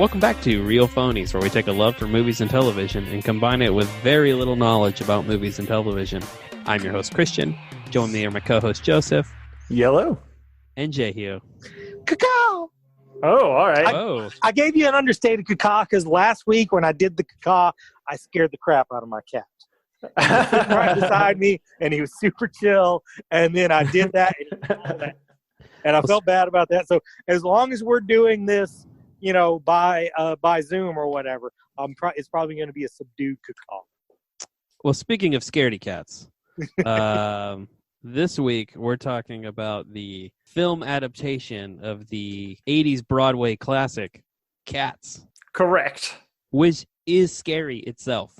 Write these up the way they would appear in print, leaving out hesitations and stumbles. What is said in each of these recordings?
Welcome back to Real Phonies, where we take a love for movies and television and combine it with very little knowledge about movies and television. I'm your host, Christian. Join me are my co-host, Joseph. Yellow. And Jehu. Cacaw! Oh, all right. I gave you an understated cacaw because last week when I did the cacaw, I scared the crap out of my cat. He was sitting right beside me, and he was super chill. And then I did that, and I felt bad about that. So as long as we're doing this, by Zoom or whatever, it's probably going to be a subdued cacaw. Well, speaking of scaredy cats, this week we're talking about the film adaptation of the 80s Broadway classic, Cats. Correct. Which is scary itself.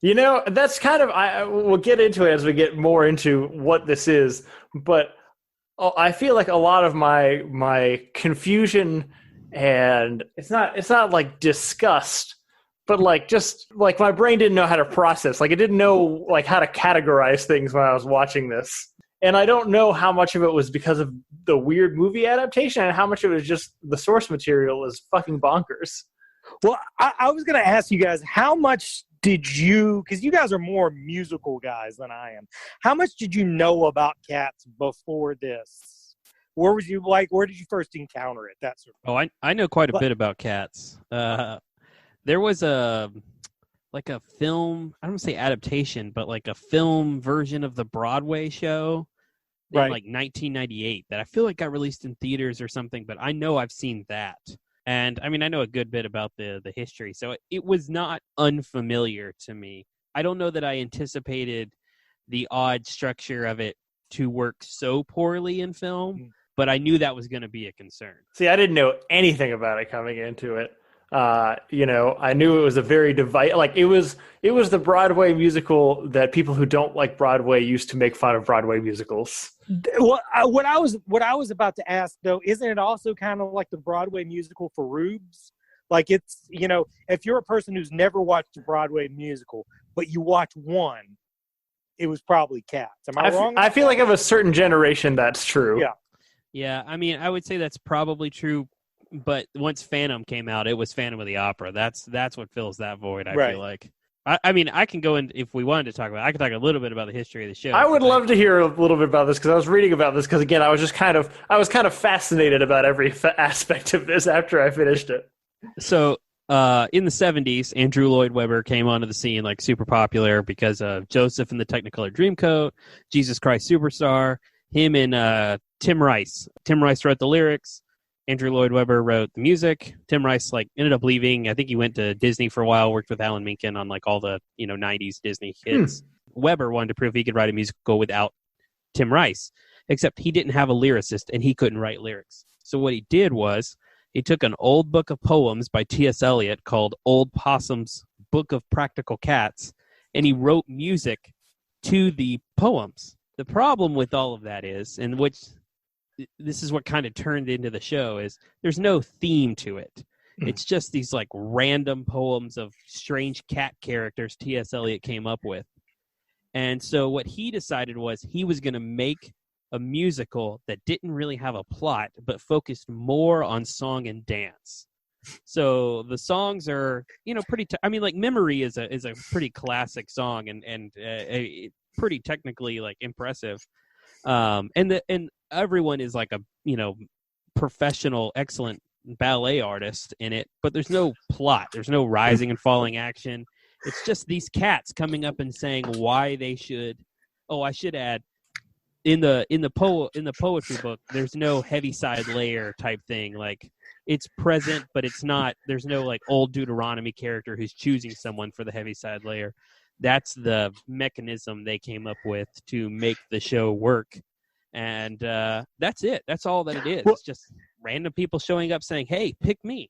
That's kind of, we'll get into it as we get more into what this is, but I feel like a lot of my confusion, and it's not like disgust, but like just like my brain didn't know how to process. Like it didn't know like how to categorize things when I was watching this. And I don't know how much of it was because of the weird movie adaptation and how much of it was just the source material is fucking bonkers. Well, I was going to ask you guys, how much did you, because you guys are more musical guys than I am, how much did you know about Cats before this? Where did you first encounter it? That sort of thing. I know quite a bit about Cats. There was a film, I don't want to say adaptation, but like a film version of the Broadway show in like 1998 that I feel like got released in theaters or something, but I know I've seen that. And I mean, I know a good bit about the history, so it was not unfamiliar to me. I don't know that I anticipated the odd structure of it to work so poorly in film, but I knew that was going to be a concern. See, I didn't know anything about it coming into it. I knew it was a very it was the Broadway musical that people who don't like Broadway used to make fun of Broadway musicals. Well, what I was about to ask though, isn't it also kind of like the Broadway musical for rubes? Like it's, if you're a person who's never watched a Broadway musical, but you watch one, it was probably Cats. Am I wrong? I feel like of a certain generation that's true. Yeah. Yeah, I mean, I would say that's probably true. But once Phantom came out, it was Phantom of the Opera. That's what fills that void, I feel like. I mean, I can go in, if we wanted to talk about it, I could talk a little bit about the history of the show. I would love to hear a little bit about this, because I was reading about this, because again, I was kind of fascinated about every aspect of this after I finished it. So, in the 70s, Andrew Lloyd Webber came onto the scene like super popular because of Joseph and the Technicolor Dreamcoat, Jesus Christ Superstar, him and Tim Rice. Tim Rice wrote the lyrics. Andrew Lloyd Webber wrote the music. Tim Rice ended up leaving. I think he went to Disney for a while, worked with Alan Menken on all the 90s Disney hits. Webber wanted to prove he could write a musical without Tim Rice, except he didn't have a lyricist and he couldn't write lyrics. So what he did was he took an old book of poems by T.S. Eliot called Old Possum's Book of Practical Cats, and he wrote music to the poems. The problem with all of that is, and which this is what kind of turned into the show, is there's no theme to it. It's just these random poems of strange cat characters T.S. Eliot came up with. And so what he decided was he was going to make a musical that didn't really have a plot, but focused more on song and dance. So the songs are, pretty, Memory is a pretty classic song and pretty technically impressive. And everyone is a professional, excellent ballet artist in it, but there's no plot. There's no rising and falling action. It's just these cats coming up and saying why they should. Oh, I should add, in the poetry book, there's no Heaviside Layer type thing. It's present, but it's not. There's no old Deuteronomy character who's choosing someone for the Heaviside Layer. That's the mechanism they came up with to make the show work. And that's it. That's all that it is. Well, it's just random people showing up saying, hey, pick me.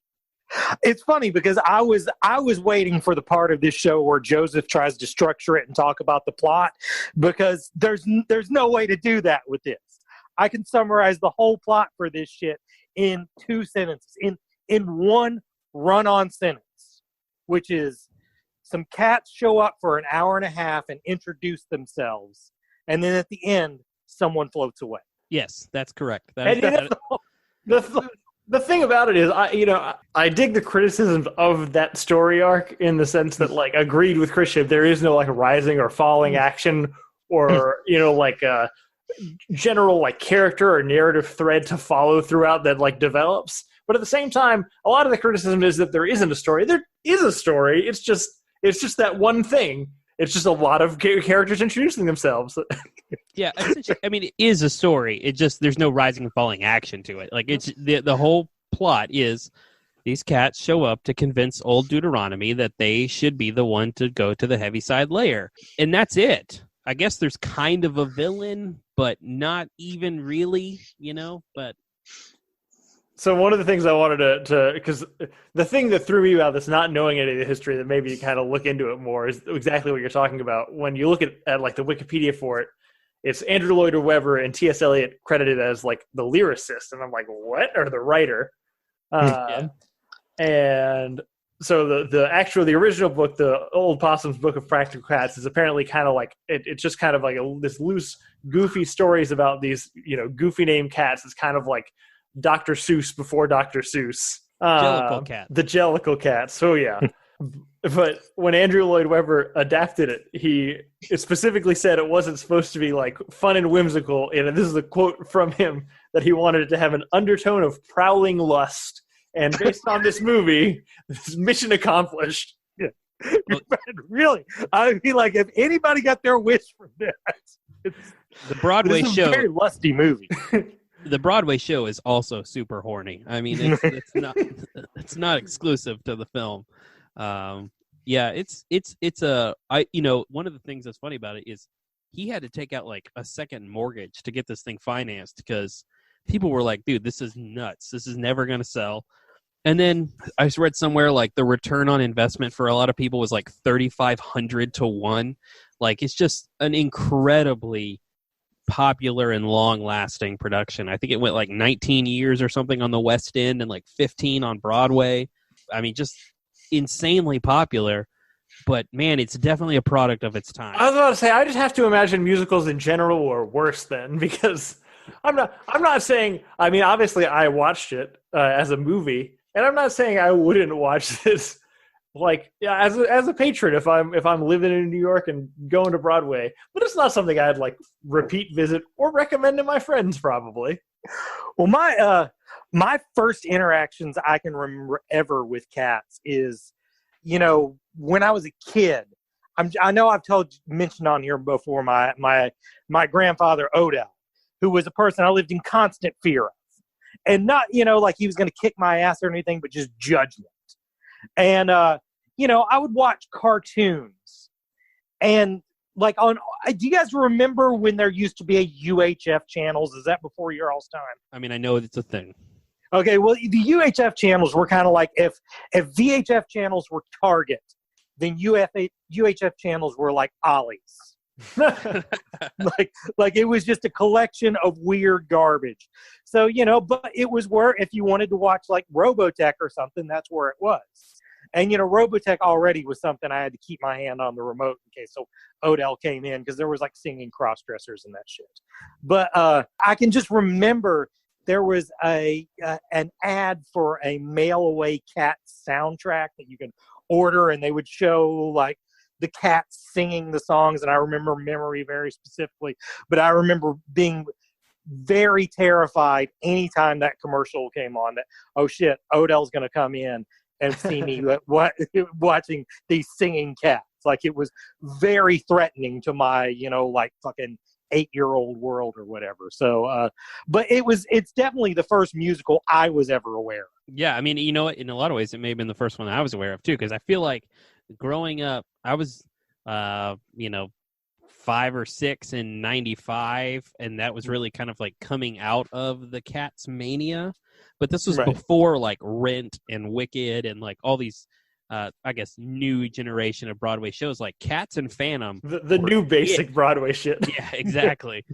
It's funny because I was waiting for the part of this show where Joseph tries to structure it and talk about the plot, because there's no way to do that with this. I can summarize the whole plot for this shit in 2 sentences, in one run-on sentence, which is some cats show up for an hour and a half and introduce themselves, and then at the end, someone floats away. Yes, that's correct. The thing about it is, I dig the criticisms of that story arc in the sense that, like, agreed with Christian, there is no like rising or falling action or like a general like character or narrative thread to follow throughout that like develops. But at the same time, a lot of the criticism is that there isn't a story. There is a story. It's just that one thing. It's just a lot of characters introducing themselves. Yeah, essentially, I mean, it is a story. It just there's no rising and falling action to it. Like it's the whole plot is these cats show up to convince old Deuteronomy that they should be the one to go to the Heaviside Layer, and that's it. I guess there's kind of a villain, but not even really, But so one of the things I wanted to because the thing that threw me about this, not knowing any of the history, that made me kind of look into it more, is exactly what you're talking about. When you look at like the Wikipedia for it, it's Andrew Lloyd Webber and T.S. Eliot credited as like the lyricist, and I'm like, what? Or the writer? Yeah. And so the original book, the Old Possum's Book of Practical Cats, is apparently kind of like it's just kind of like this loose, goofy stories about these goofy named cats. It's kind of like Dr. Seuss before Dr. Seuss. Jellicle cat. The Jellicle cat. So yeah. But when Andrew Lloyd Webber adapted it, he specifically said it wasn't supposed to be like fun and whimsical. And this is a quote from him, that he wanted it to have an undertone of prowling lust. And based on this movie, this is mission accomplished. Yeah. Really, I mean, like, if anybody got their wish from this, The Broadway this is show. a very lusty movie. The Broadway show is also super horny. I mean, it's not exclusive to the film. Yeah, one of the things that's funny about it is he had to take out like a second mortgage to get this thing financed because people were like, dude, this is nuts. This is never going to sell. And then I read somewhere like the return on investment for a lot of people was like 3,500 to 1. Like, it's just an incredibly popular and long-lasting production. I think it went like 19 years or something on the West End and like 15 on Broadway. I mean, just insanely popular. But man, it's definitely a product of its time. I was about to say, I just have to imagine musicals in general are worse then, because I'm not saying. I mean, obviously, I watched it as a movie, and I'm not saying I wouldn't watch this. Like, yeah, as a patron, if I'm living in New York and going to Broadway, but it's not something I'd like repeat visit or recommend to my friends, probably. Well, my first interactions I can remember ever with cats is, when I was a kid. I know I've mentioned on here before my grandfather Odell, who was a person I lived in constant fear of, and not like he was going to kick my ass or anything, but just judgment. And I would watch cartoons, and like do you guys remember when there used to be a UHF channels? Is that before your all's time? I mean, I know it's a thing. Okay, well, the UHF channels were kind of like if VHF channels were Target, then UHF channels were like Ollie's. like it was just a collection of weird garbage. So, but it was where if you wanted to watch like Robotech or something, that's where it was. And, Robotech already was something I had to keep my hand on the remote in case so Odell came in, because there was like singing cross-dressers and that shit. But I can just remember there was an ad for a mail-away cat soundtrack that you could order, and they would show like the cats singing the songs. And I remember Memory very specifically, but I remember being very terrified anytime that commercial came on, that, oh shit, Odell's going to come in and see me watching these singing cats. Like, it was very threatening to my, like fucking 8-year-old world or whatever. So, but it's definitely the first musical I was ever aware of. Yeah, I mean, in a lot of ways, it may have been the first one I was aware of too, because I feel like growing up, I was, 5 or 6 in 95, and that was really kind of like coming out of the Cats mania. But this was before like Rent and Wicked and like all these, I guess, new generation of Broadway shows like Cats and Phantom. The new basic Broadway shit. Yeah, exactly.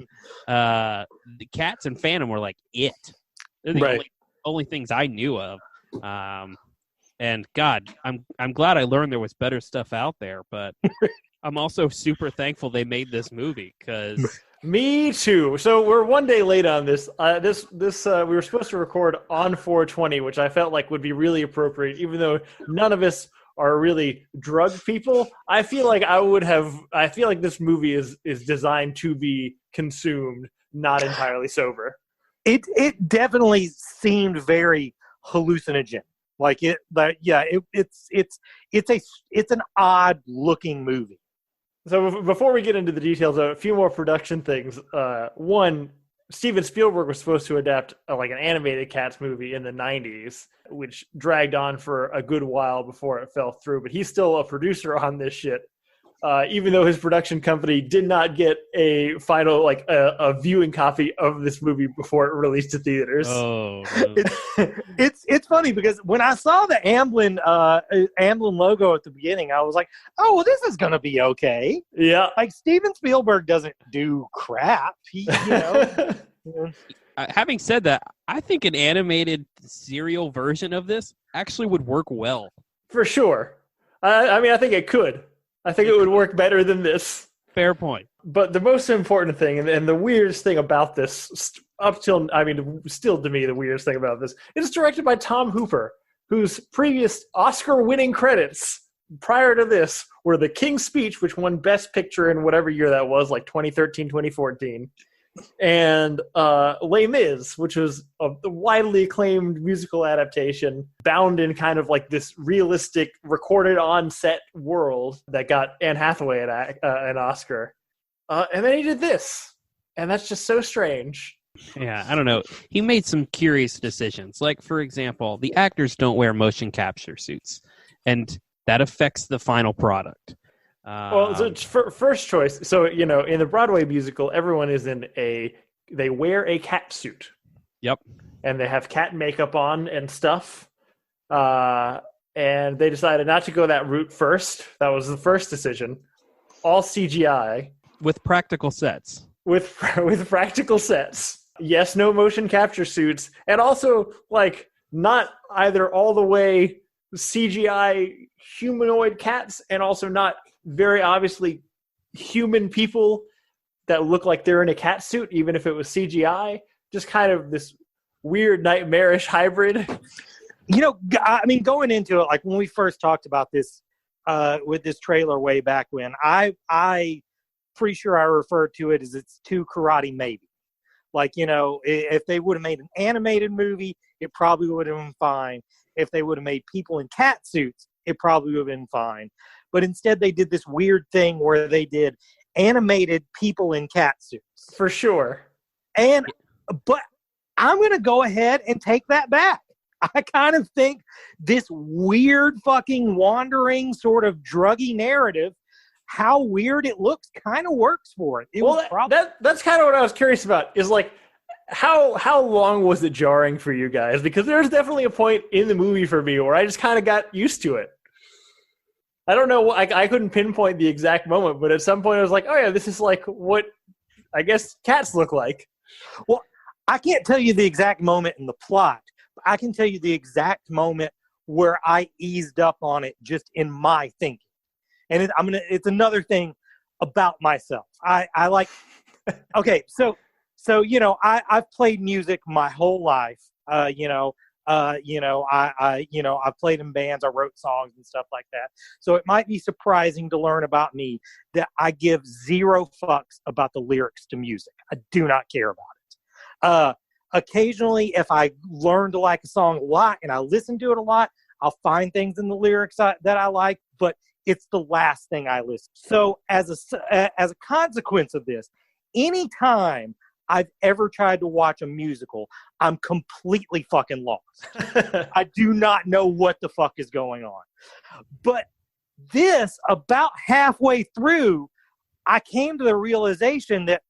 The Cats and Phantom were like it. They're the only things I knew of. And God, I'm glad I learned there was better stuff out there, but I'm also super thankful they made this movie, because Me too. So we're one day late on this. We were supposed to record on 420, which I felt like would be really appropriate, even though none of us are really drug people. I feel like I feel like this movie is designed to be consumed, not entirely sober. It definitely seemed very hallucinogen. It's an odd looking movie. So before we get into the details, a few more production things. One, Steven Spielberg was supposed to adapt like an animated Cats movie in the 90s, which dragged on for a good while before it fell through. But he's still a producer on this shit, even though his production company did not get a final, like a viewing copy of this movie before it released to theaters. Oh, no. It's funny because when I saw the Amblin logo at the beginning, I was like, oh, well, this is going to be okay. Yeah. Like, Steven Spielberg doesn't do crap. He, Having said that, I think an animated serial version of this actually would work well. For sure. I mean, I think it could. I think it would work better than this. Fair point. But the most important thing, and the weirdest thing about this, still to me, the weirdest thing about this, it's directed by Tom Hooper, whose previous Oscar-winning credits prior to this were The King's Speech, which won Best Picture in whatever year that was, like 2013, 2014, and Les Mis, which was a widely acclaimed musical adaptation bound in kind of like this realistic recorded on set world that got Anne Hathaway an Oscar. And then he did this, and that's just so strange. Yeah, I don't know. He made some curious decisions. Like, for example, the actors don't wear motion capture suits, and that affects the final product. Well, so first choice. So, in the Broadway musical, everyone is they wear a cat suit. Yep. And they have cat makeup on and stuff. And they decided not to go that route first. That was the first decision. All CGI. With practical sets. With practical sets. Yes, no motion capture suits. And also, like, not either all the way CGI humanoid cats and also not very obviously human people that look like they're in a cat suit, even if it was CGI. Just kind of this weird nightmarish hybrid. I mean, going into it, like when we first talked about this with this trailer way back when, I pretty sure I referred to it as it's too karate maybe. Like, if they would have made an animated movie, it probably would have been fine. If they would have made people in cat suits, it probably would have been fine. But instead, they did this weird thing where they did animated people in cat suits. For sure. But I'm going to go ahead and take that back. I kind of think this weird fucking wandering sort of druggy narrative, how weird it looks, kind of works for it. That's kind of what I was curious about, is like, how long was it jarring for you guys? Because there's definitely a point in the movie for me where I just kind of got used to it. I don't know. I couldn't pinpoint the exact moment, but at some point I was like, oh yeah, this is like what I guess cats look like. Well, I can't tell you the exact moment in the plot, but I can tell you the exact moment where I eased up on it just in my thinking. And it's another thing about myself. I like, okay, so I've played music my whole life. I played in bands, I wrote songs and stuff like that. So it might be surprising to learn about me that I give zero fucks about the lyrics to music. I do not care about it. Occasionally, if I learn to like a song a lot and I listen to it a lot, I'll find things in the lyrics that I like, but it's the last thing I listen. So as a consequence of this, anytime I've ever tried to watch a musical, I'm completely fucking lost. I do not know what the fuck is going on. But this, about halfway through, I came to the realization that,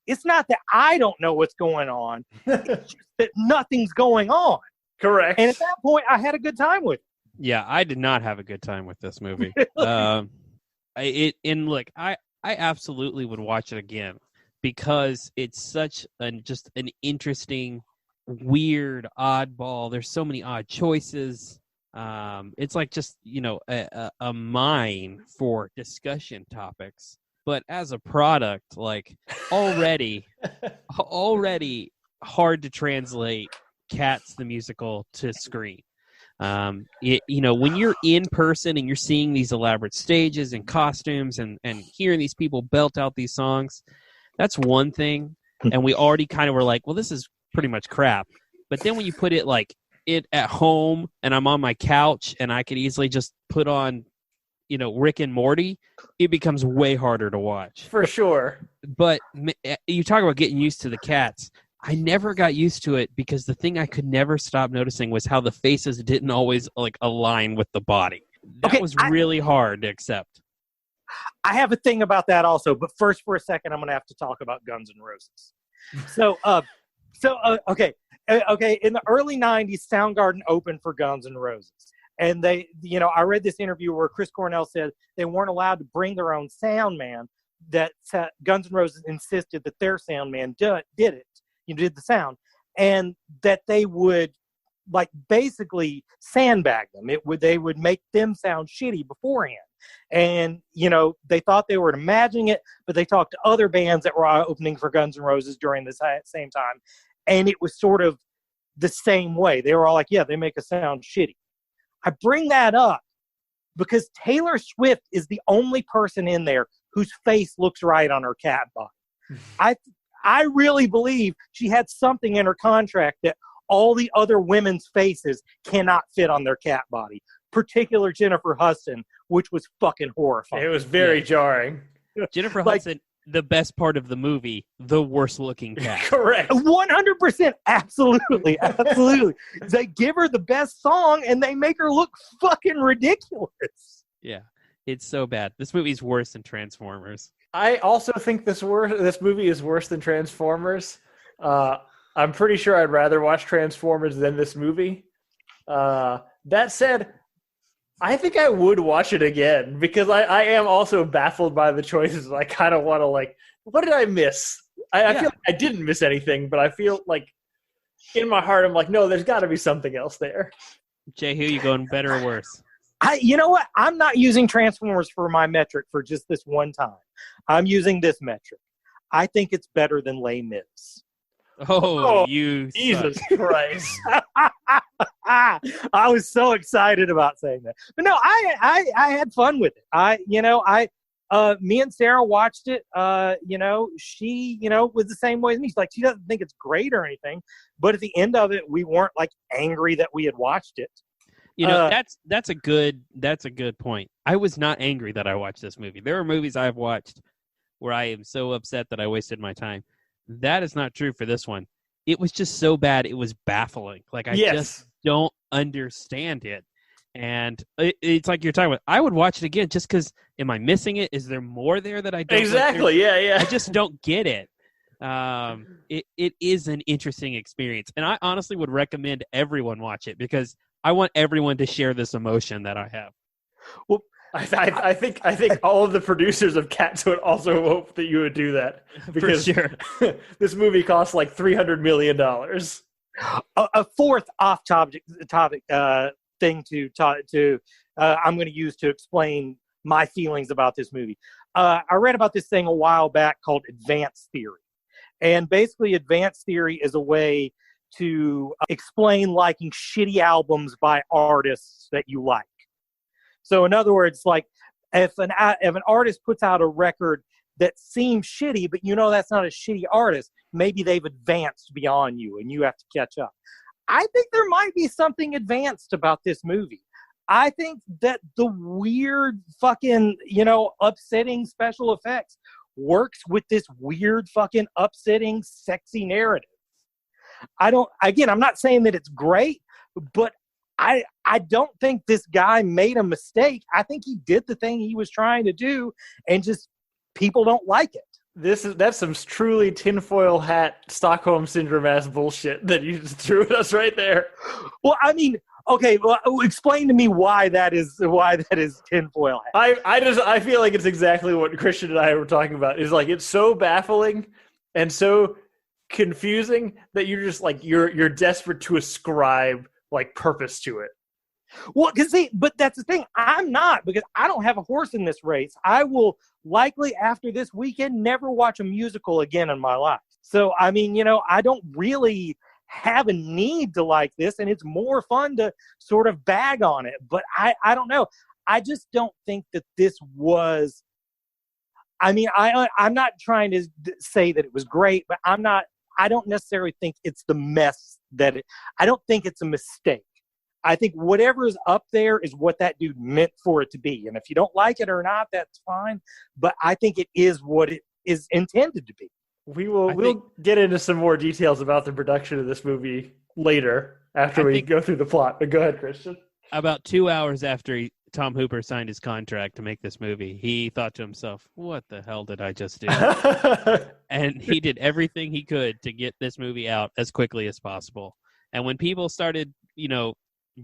it's not that I don't know what's going on. It's just that nothing's going on. Correct. And at that point, I had a good time with it. Yeah, I did not have a good time with this movie. I absolutely would watch it again because it's such just an interesting, weird, oddball. There's so many odd choices. It's like just a mine for discussion topics. but as a product, like already hard to translate Cats the musical to screen. When you're in person and you're seeing these elaborate stages and costumes and hearing these people belt out these songs, that's one thing. And we already kind of were like, well, this is pretty much crap. But then when you put it at home and I'm on my couch and I could easily just put on, Rick and Morty, it becomes way harder to watch. For sure. But you talk about getting used to the Cats. I never got used to it because the thing I could never stop noticing was how the faces didn't always align with the body. That was really hard to accept. I have a thing about that also, but first, for a second, I'm going to have to talk about Guns N' Roses. Okay. In the early '90s, Soundgarden opened for Guns N' Roses, and they, I read this interview where Chris Cornell said they weren't allowed to bring their own sound man. That Guns N' Roses insisted that their sound man did the sound, and that they would basically sandbag them. They would make them sound shitty beforehand. And, they thought they were imagining it, but they talked to other bands that were opening for Guns N' Roses during the same time. And it was sort of the same way. They were all like, yeah, they make us sound shitty. I bring that up because Taylor Swift is the only person in there whose face looks right on her cat body. I really believe she had something in her contract that all the other women's faces cannot fit on their cat body, particular Jennifer Hudson, which was fucking horrifying. It was very jarring. Jennifer Hudson, the best part of the movie, the worst looking cat. Correct. 100%. Absolutely. Absolutely. They give her the best song and they make her look fucking ridiculous. Yeah. It's so bad. This movie's worse than Transformers. I also think this movie is worse than Transformers. I'm pretty sure I'd rather watch Transformers than this movie. That said, I think I would watch it again because I am also baffled by the choices. I kind of want to what did I miss? I feel like I didn't miss anything, but I feel like in my heart I'm like, no, there's got to be something else there. Jay, who you going, better or worse? You know what? I'm not using Transformers for my metric for just this one time. I'm using this metric. I think it's better than Les Mis. Oh, you Jesus Christ. I was so excited about saying that. But no, I had fun with it. Me and Sarah watched it. She, was the same way as me. She's like, she doesn't think it's great or anything. But at the end of it, we weren't angry that we had watched it. That's a good point. I was not angry that I watched this movie. There are movies I've watched where I am so upset that I wasted my time. That is not true for this one. It was just so bad. It was baffling. I just don't understand it. And it's like you're talking about. I would watch it again just because. Am I missing it? Is there more there that I don't? Exactly. Yeah. I just don't get it. It is an interesting experience, and I honestly would recommend everyone watch it because I want everyone to share this emotion that I have. Well, I think all of the producers of Cats would also hope that you would do that because For sure. This movie costs $300 million. A fourth off-topic thing I'm going to use to explain my feelings about this movie. I read about this thing a while back called advanced theory, and basically, advanced theory is a way to explain liking shitty albums by artists that you like. So in other words, if an artist puts out a record that seems shitty, but that's not a shitty artist, maybe they've advanced beyond you and you have to catch up. I think there might be something advanced about this movie. I think that the weird fucking, upsetting special effects works with this weird fucking upsetting sexy narrative. I'm not saying that it's great, but I don't think this guy made a mistake. I think he did the thing he was trying to do, and just people don't like it. That's some truly tinfoil hat Stockholm syndrome ass bullshit that you just threw at us right there. Well, okay. Well, explain to me why that is tinfoil hat. I feel like it's exactly what Christian and I were talking about. Is it's so baffling and so confusing that you're just you're desperate to ascribe purpose to it. Well, but that's the thing. I'm not, because I don't have a horse in this race. I will likely, after this weekend, never watch a musical again in my life. So, I mean, I don't really have a need to like this, and it's more fun to sort of bag on it. But I don't know. I just don't think that this was. I mean, I'm not trying to say that it was great, but I don't necessarily think it's the mess I don't think it's a mistake. I think whatever is up there is what that dude meant for it to be. And if you don't like it or not, that's fine. But I think it is what it is intended to be. We'll get into some more details about the production of this movie later after we go through the plot. But go ahead, Christian. About 2 hours after Tom Hooper signed his contract to make this movie, he thought to himself, what the hell did I just do? And he did everything he could to get this movie out as quickly as possible. And when people started,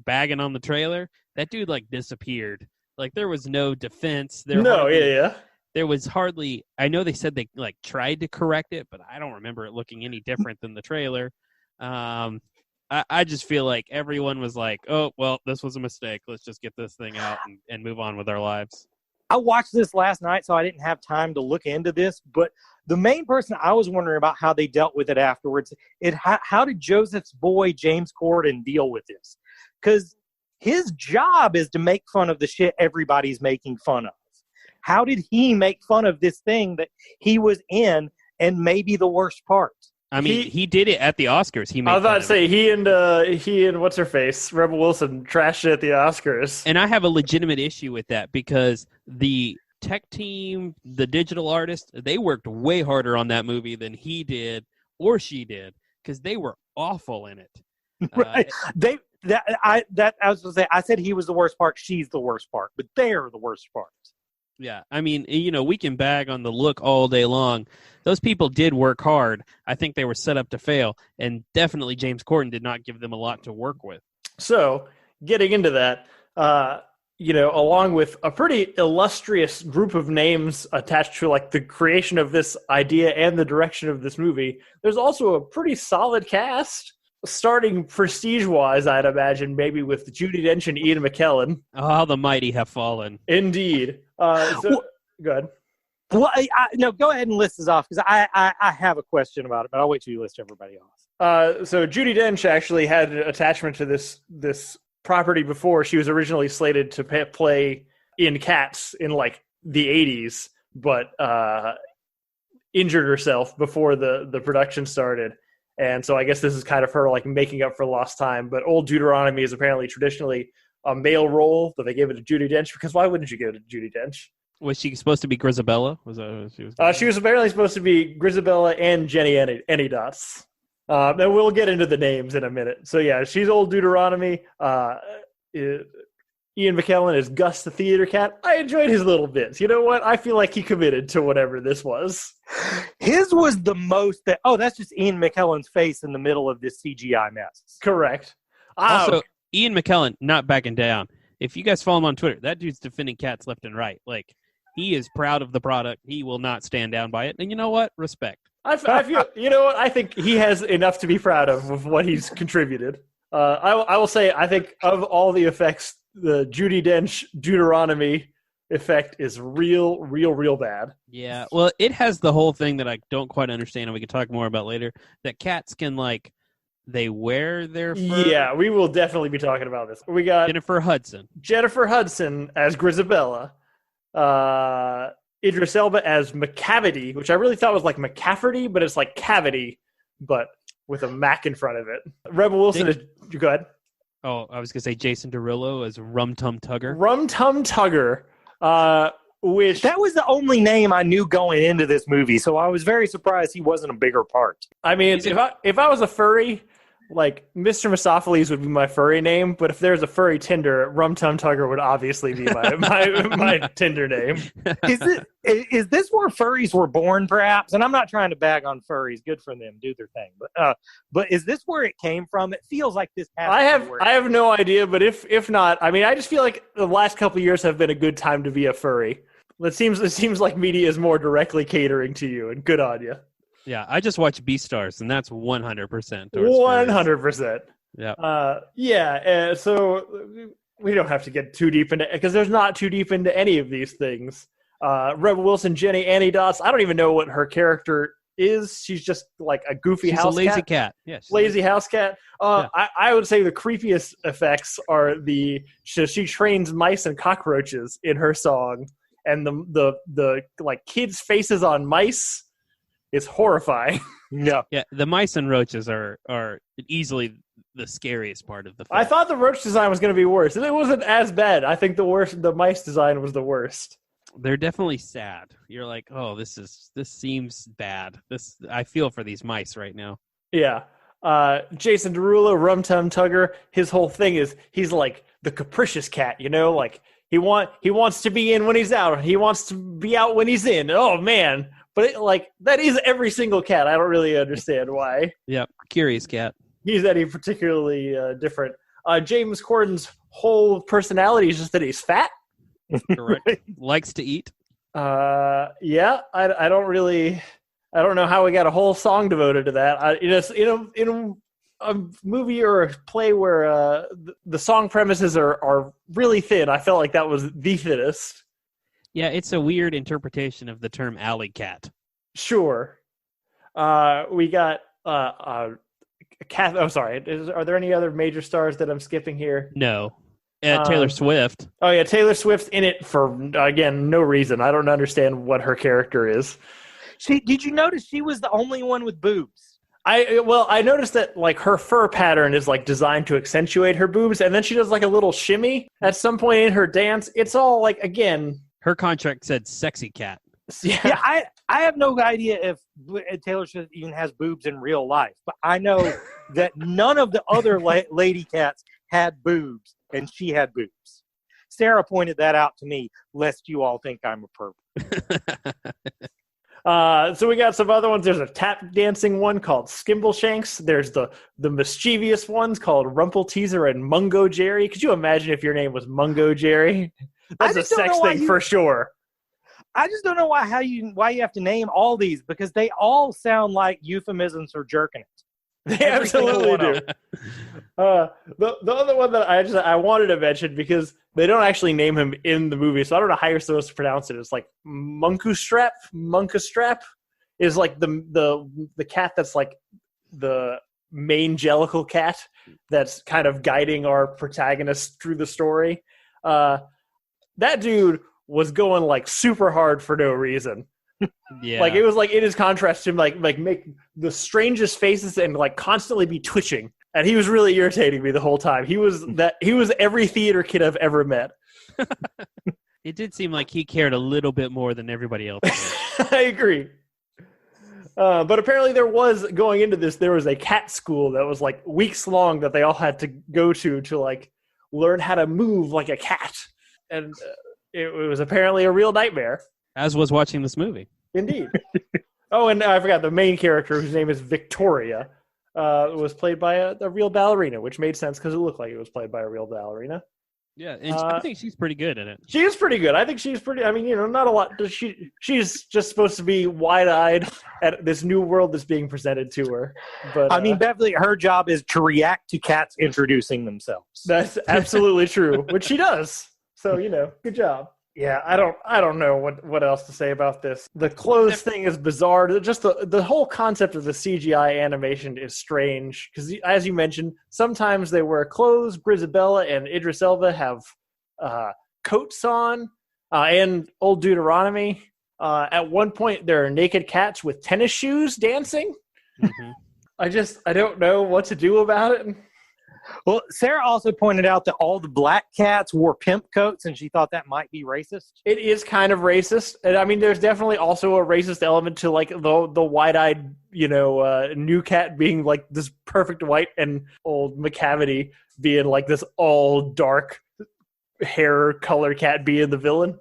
bagging on the trailer, that dude disappeared. There was no defense. There was hardly. I know they said they tried to correct it, but I don't remember it looking any different than the trailer. I just feel like everyone was like, "Oh, well, this was a mistake. Let's just get this thing out and move on with our lives." I watched this last night, so I didn't have time to look into this. But the main person I was wondering about how they dealt with it afterwards. How did Joseph's boy James Corden deal with this? Because his job is to make fun of the shit everybody's making fun of. How did he make fun of this thing that he was in and maybe the worst part? I mean, he did it at the Oscars. I was about to say, he and what's her face, Rebel Wilson, trashed it at the Oscars. And I have a legitimate issue with that because the tech team, the digital artist, they worked way harder on that movie than he did or she did because they were awful in it. Right. I was going to say, I said he was the worst part, she's the worst part, but they're the worst part. Yeah, I mean, we can bag on the look all day long. Those people did work hard. I think they were set up to fail, and definitely James Corden did not give them a lot to work with. So, getting into that, along with a pretty illustrious group of names attached to the creation of this idea and the direction of this movie, there's also a pretty solid cast. Starting prestige-wise, I'd imagine, maybe with Judi Dench and Ian McKellen. Oh, how the mighty have fallen. Indeed. Go ahead. Well, no, go ahead and list this off, because I have a question about it, but I'll wait till you list everybody else. So Judi Dench actually had an attachment to this property before. She was originally slated to play in Cats in the 80s, but injured herself before the production started. And so I guess this is kind of her making up for lost time. But Old Deuteronomy is apparently traditionally a male role, but they gave it to Judi Dench because why wouldn't you give it to Judi Dench? Was she supposed to be Grisabella? Was that what she was? She was apparently supposed to be Grisabella and Jenny Anydots. And we'll get into the names in a minute. So yeah, she's Old Deuteronomy. Ian McKellen is Gus the theater cat. I enjoyed his little bits. You know what? I feel like he committed to whatever this was. His was the most that's just Ian McKellen's face in the middle of this CGI mess. Correct. Also, Ian McKellen, not backing down. If you guys follow him on Twitter, that dude's defending Cats left and right. He is proud of the product. He will not stand down by it. And you know what? Respect. I feel, you know what? I think he has enough to be proud of with what he's contributed. I will say, I think of all the effects, the Judi Dench Deuteronomy effect is real bad. Yeah, well, it has the whole thing that I don't quite understand, and we can talk more about later, that cats can, they wear their fur. Yeah, we will definitely be talking about this. We got Jennifer Hudson as Grisabella, Idris Elba as McCavity, which I really thought was McCafferty, but it's cavity, but with a Mac in front of it. Rebel Wilson is... Go ahead. Oh, I was going to say Jason Derulo as Rum Tum Tugger. Rum Tum Tugger, which... That was the only name I knew going into this movie, so I was very surprised he wasn't a bigger part. I mean, if I was a furry, Mr. Mistopheles would be my furry name, but if there's a furry Tinder, Rum Tum Tugger would obviously be my Tinder name. Is this where furries were born, perhaps? And I'm not trying to bag on furries. Good for them, do their thing. But is this where it came from? It feels like this. I have no idea, but if not, I mean, I just feel like the last couple of years have been a good time to be a furry. It seems like media is more directly catering to you, and good on you. Yeah, I just watch Beastars, and that's 100%. 100%. Yeah. So we don't have to get too deep into, because there's not too deep into any of these things. Rebel Wilson, Jenny, Annie Dots. I don't even know what her character is. She's just like a goofy She's house a lazy cat. Yes, lazy house cat. Yeah. I would say the creepiest effects are she trains mice and cockroaches in her song, and the like kids' faces on mice is horrifying. Yeah. Yeah, the mice and roaches are easily the scariest part of the film. I thought the roach design was going to be worse, and it wasn't as bad. I think the mice design was the worst. They're definitely sad. You're like, oh, this seems bad. I feel for these mice right now. Yeah. Jason Derulo, Rum Tum Tugger, his whole thing is he's like the capricious cat, like he wants to be in when he's out. He wants to be out when he's in. Oh man. But that is every single cat. I don't really understand why. Yeah, curious cat. He's any particularly different. James Corden's whole personality is just that he's fat. Correct. Likes to eat. Yeah, I don't know how we got a whole song devoted to that. In a movie or a play where the song premises are really thin, I felt like that was the thinnest. Yeah, it's a weird interpretation of the term alley cat. Sure. We got oh, sorry. Are there any other major stars that I'm skipping here? No. Taylor Swift. Oh, yeah, Taylor Swift's in it for, again, no reason. I don't understand what her character is. Did you notice she was the only one with boobs? I noticed that her fur pattern is designed to accentuate her boobs, and then she does a little shimmy at some point in her dance. It's all again. Her contract said sexy cat. Yeah, I have no idea if Taylor Swift even has boobs in real life, but I know that none of the other lady cats had boobs, and she had boobs. Sarah pointed that out to me, lest you all think I'm a pervert. So we got some other ones. There's a tap dancing one called Skimbleshanks. There's the mischievous ones called Rumple Teaser and Mungo Jerry. Could you imagine if your name was Mungo Jerry? That's a sex thing for sure. I just don't know why you have to name all these, because they all sound like euphemisms for jerking it. They absolutely do. The other one that I wanted to mention, because they don't actually name him in the movie, so I don't know how you're supposed to pronounce it. It's Munkustrap. Munkustrap is the cat that's the main Jellicle cat that's kind of guiding our protagonist through the story. That dude was going super hard for no reason. Yeah. It was in his contrast to him make the strangest faces and constantly be twitching. And he was really irritating me the whole time. He was every theater kid I've ever met. It did seem like he cared a little bit more than everybody else did. I agree. But apparently there was a cat school that was weeks long that they all had to go to learn how to move like a cat. And it was apparently a real nightmare. As was watching this movie. Indeed. Oh, and I forgot the main character, whose name is Victoria, was played by a real ballerina, which made sense because it looked like it was played by a real ballerina. Yeah, and I think she's pretty good in it. She is pretty good. I think she's pretty. I mean, not a lot. She's just supposed to be wide-eyed at this new world that's being presented to her. But I mean, Beverly, her job is to react to cats introducing themselves. That's absolutely true, which she does. So good job. Yeah, I don't know what else to say about this. The clothes thing is bizarre. Just the whole concept of the CGI animation is strange because, as you mentioned, sometimes they wear clothes. Grisabella and Idris Elba have coats on, and Old Deuteronomy. At one point, there are naked cats with tennis shoes dancing. Mm-hmm. I don't know what to do about it. Well, Sarah also pointed out that all the black cats wore pimp coats, and she thought that might be racist. It is kind of racist. And I mean, there's definitely also a racist element to the wide-eyed, new cat being this perfect white, and old McCavity being this all dark hair color cat being the villain.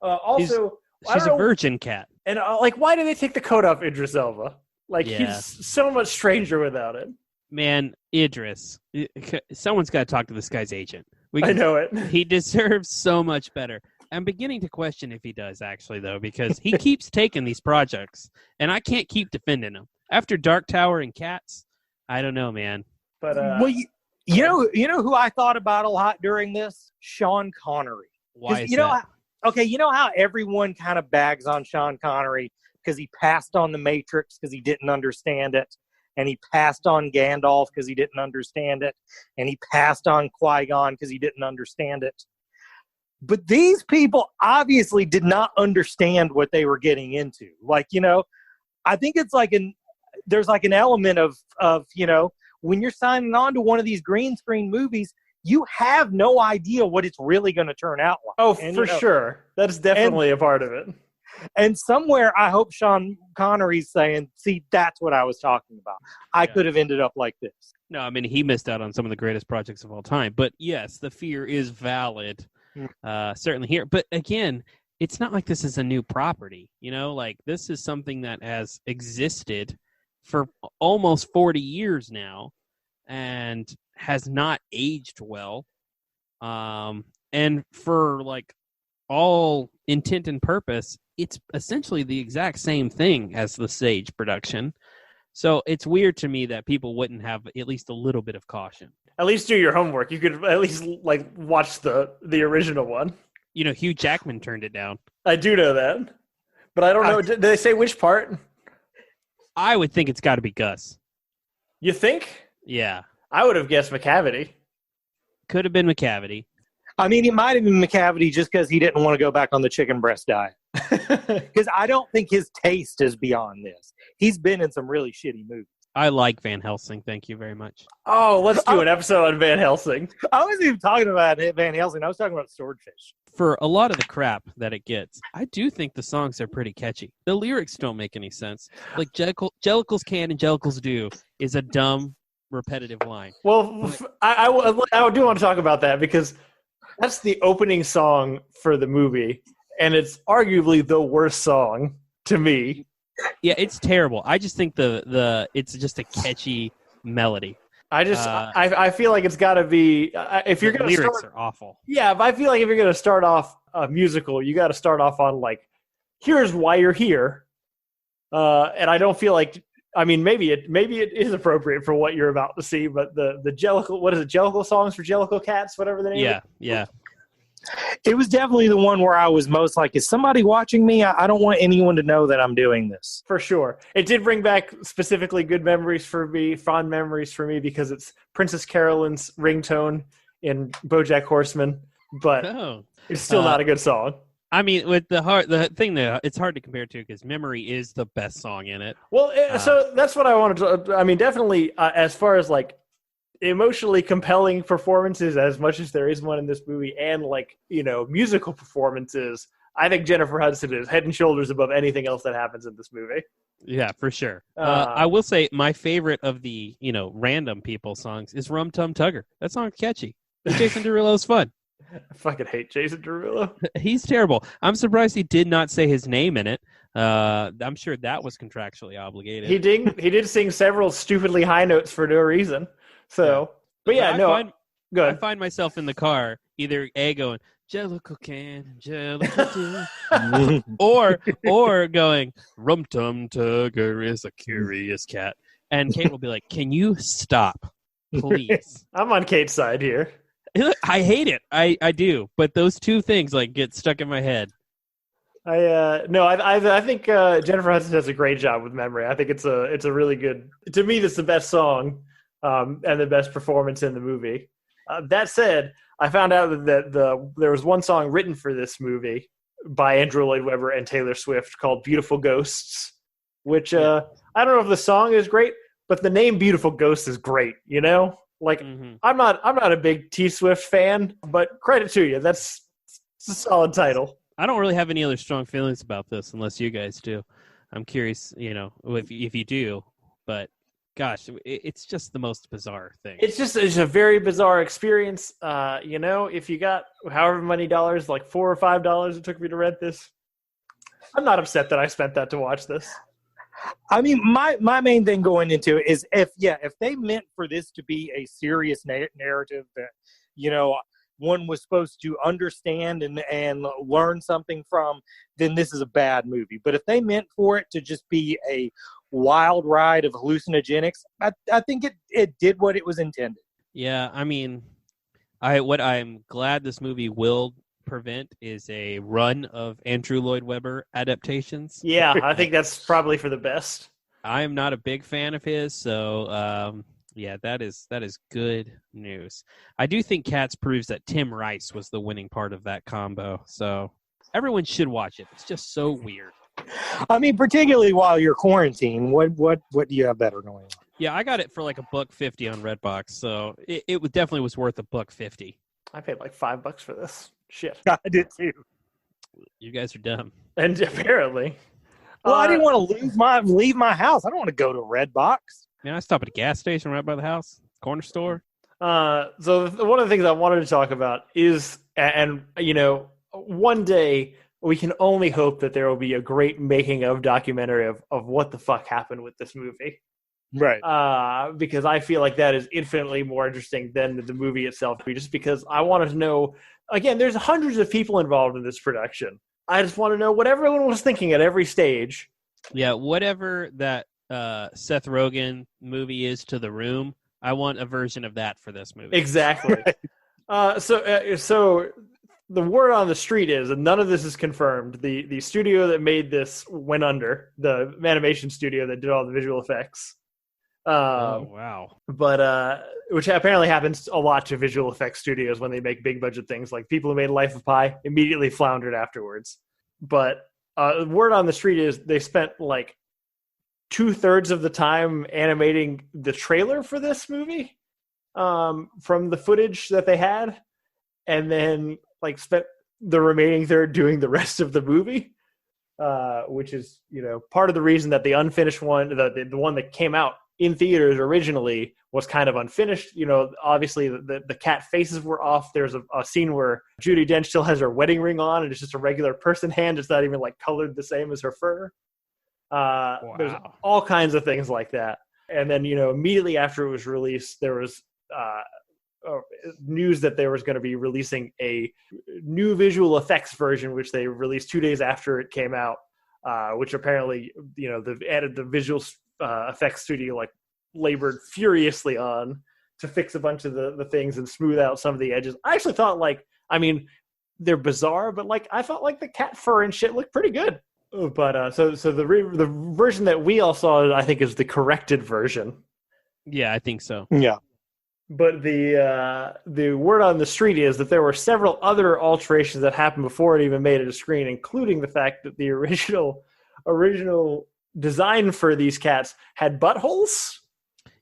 Also, she's a virgin cat. And why do they take the coat off Idris Elba? He's so much stranger without it. Man, Idris, someone's got to talk to this guy's agent. I know it. He deserves so much better. I'm beginning to question if he does, actually, though, because he keeps taking these projects, and I can't keep defending him. After Dark Tower and Cats, I don't know, man. But well, You know who I thought about a lot during this? Sean Connery. Why is you know that? you know how everyone kind of bags on Sean Connery because he passed on the Matrix because he didn't understand it, and he passed on Gandalf because he didn't understand it, and he passed on Qui-Gon because he didn't understand it. But these people obviously did not understand what they were getting into. Like, I think it's like there's like an element of when you're signing on to one of these green screen movies, you have no idea what it's really going to turn out like. Oh, for sure. That's definitely a part of it. And somewhere I hope Sean Connery's saying, see, that's what I was talking about. I could have ended up like this. No, I mean, he missed out on some of the greatest projects of all time. But yes, the fear is valid. Certainly here. But again, it's not like this is a new property. Like this is something that has existed for almost 40 years now and has not aged well. And for like all intent and purpose, it's essentially the exact same thing as the stage production. So it's weird to me that people wouldn't have at least a little bit of caution. At least do your homework. You could at least like watch the original one. Hugh Jackman turned it down. I do know that, but I don't know. Did they say which part? I would think it's got to be Gus. You think? Yeah. I would have guessed McCavity. Could have been McCavity. I mean, it might have been McCavity just because he didn't want to go back on the chicken breast diet. Because I don't think his taste is beyond this. He's been in some really shitty movies. I like Van Helsing. Thank you very much. Oh, let's do an episode on Van Helsing. I wasn't even talking about Van Helsing. I was talking about Swordfish. For a lot of the crap that it gets, I do think the songs are pretty catchy. The lyrics don't make any sense. Like Jellicles can and Jellicles do is a dumb, repetitive line. Well, I do want to talk about that because that's the opening song for the movie, and it's arguably the worst song to me. Yeah, it's terrible. I just think it's just a catchy melody. I feel like it's got to be if you're going to lyrics are awful. Yeah, but I feel like if you're going to start off a musical, you got to start off on like, here's why you're here, and I don't feel like. I mean, maybe it is appropriate for what you're about to see, but the Jellicle, what is it? Jellicle songs for Jellicle cats, whatever the name. Yeah. It was definitely the one where I was most like, is somebody watching me? I don't want anyone to know that I'm doing this. For sure. It did bring back specifically good memories for me, fond memories for me, because it's Princess Carolyn's ringtone in BoJack Horseman, but it's still not a good song. I mean, with the thing that it's hard to compare to because Memory is the best song in it. Well, so that's what I wanted to. I mean, definitely as far as like emotionally compelling performances, as much as there is one in this movie, and like musical performances, I think Jennifer Hudson is head and shoulders above anything else that happens in this movie. Yeah, for sure. I will say my favorite of the random people songs is Rum Tum Tugger. That song's catchy. Jason Derulo's fun. I fucking hate Jason Derulo. He's terrible. I'm surprised he did not say his name in it. I'm sure that was contractually obligated. He did sing several stupidly high notes for no reason. So, but yeah, I find myself in the car either going Jellicle can, Jellicle do, or going Rum Tum Tugger is a curious cat, and Kate will be like, "Can you stop, please?" I'm on Kate's side here. I hate it. I do, but those two things like get stuck in my head. I think Jennifer Hudson does a great job with Memory. I think it's a really good. To me, that's the best song and the best performance in the movie. That said, I found out that there was one song written for this movie by Andrew Lloyd Webber and Taylor Swift called "Beautiful Ghosts," which I don't know if the song is great, but the name "Beautiful Ghosts" is great. Like I'm not a big T Swift fan, but credit to you. It's a solid title. I don't really have any other strong feelings about this unless you guys do. I'm curious, if you do, but gosh, it's just the most bizarre thing. It's a very bizarre experience. If you got however many dollars, like $4 or $5 it took me to rent this, I'm not upset that I spent that to watch this. I mean, my main thing going into it is if they meant for this to be a serious narrative that, one was supposed to understand and learn something from, then this is a bad movie. But if they meant for it to just be a wild ride of hallucinogenics, I think it did what it was intended. Yeah, I mean, what I'm glad this movie will prevent is a run of Andrew Lloyd Webber adaptations. Yeah, I think that's probably for the best. I am not a big fan of his, so yeah, that is good news. I do think Cats proves that Tim Rice was the winning part of that combo, so everyone should watch it. It's just so weird. I mean, particularly while you're quarantined, what do you have better going on? Yeah, I got it for like $1.50 on Redbox, so it definitely was worth $1.50. I paid like $5 for this. Shit. I did too. You guys are dumb. And apparently. Well, I didn't want to leave my house. I don't want to go to Redbox. Man, I stop at a gas station right by the house, corner store. So one of the things I wanted to talk about is, and you know, one day we can only hope that there will be a great making of documentary of what the fuck happened with this movie. Right. Because I feel like that is infinitely more interesting than the movie itself. Just because I wanted to know, again, there's hundreds of people involved in this production. I just want to know what everyone was thinking at every stage. Yeah, whatever that Seth Rogen movie is to The Room, I want a version of that for this movie. Exactly. So the word on the street is, and none of this is confirmed, the studio that made this went under, the animation studio that did all the visual effects. Oh, wow. But which apparently happens a lot to visual effects studios when they make big budget things. Like people who made Life of Pi immediately floundered afterwards. But word on the street is they spent like 2/3 of the time animating the trailer for this movie from the footage that they had, and then like spent the remaining third doing the rest of the movie, which is, you know, part of the reason that the unfinished one, the one that came out in theaters originally, was kind of unfinished. You know, obviously the cat faces were off. There's a scene where Judi Dench still has her wedding ring on, and it's just a regular person hand. It's not even like colored the same as her fur. Wow. There's all kinds of things like that. And then, you know, immediately after it was released, there was news that there was going to be releasing a new visual effects version, which they released 2 days after it came out, which apparently, you know, they've added the visual effects studio like labored furiously on to fix a bunch of the things and smooth out some of the edges. I actually thought, like, I mean, they're bizarre, but like I felt like the cat fur and shit looked pretty good. But so the version that we all saw, I think, is the corrected version. Yeah, I think so. Yeah. But the word on the street is that there were several other alterations that happened before it even made it to screen, including the fact that the original design for these cats had buttholes.